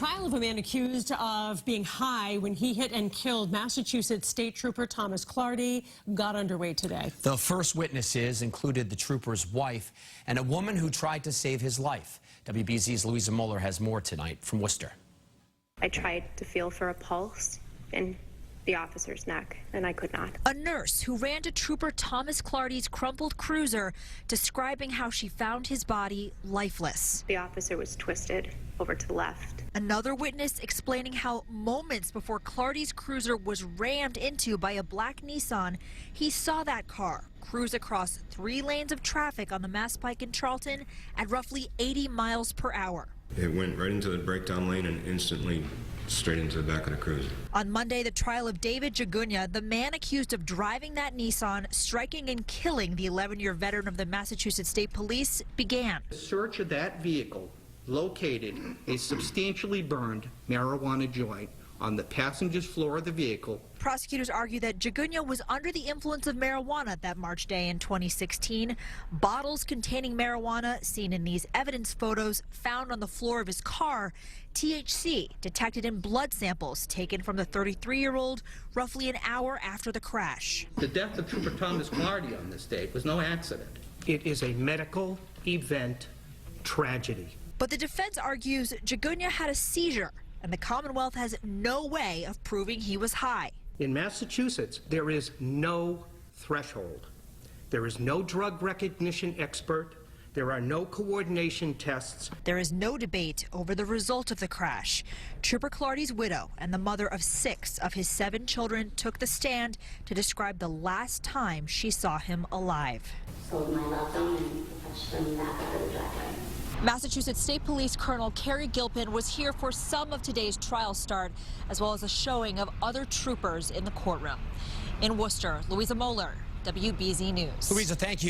trial of a man accused of being high when he hit and killed Massachusetts State Trooper Thomas Clardy got underway today. The first witnesses included the trooper's wife and a woman who tried to save his life. WBZ's Louisa Moller has more tonight from Worcester. I tried to feel for a pulse in the officer's neck, and I could not. A nurse who ran to Trooper Thomas Clardy's crumpled cruiser, describing how she found his body lifeless. The officer was twisted over to the left. Another witness explaining how moments before Clardy's cruiser was rammed into by a black Nissan, he saw that car cruise across 3 lanes of traffic on the Mass Pike in Charlton at roughly 80 miles per hour. It went right into the breakdown lane and instantly straight into the back of the cruiser. On Monday, the trial of David Jagunya, the man accused of driving that Nissan, striking and killing the 11-year veteran of the Massachusetts State Police, began. The search of that vehicle located a substantially burned marijuana joint on the passenger's floor of the vehicle. Prosecutors argue that Jagunya was under the influence of marijuana that March day in 2016. Bottles containing marijuana seen in these evidence photos found on the floor of his car. THC detected in blood samples taken from the 33-year-old roughly an hour after the crash. The death of Trooper Thomas Clardy on this date was no accident. It is a medical event tragedy. But the defense argues Jagunya had a seizure, and the Commonwealth has no way of proving he was high. In Massachusetts, there is no threshold. There is no drug recognition expert. There are no coordination tests. There is no debate over the result of the crash. Trooper Clardy's widow and the mother of 6 of his 7 children took the stand to describe the last time she saw him alive. Sold my loved one and touched them back up the driveway. Massachusetts State Police Colonel Carrie Gilpin was here for some of today's trial start, as well as a showing of other troopers in the courtroom. In Worcester, Louisa Moller, WBZ News. Louisa, thank you.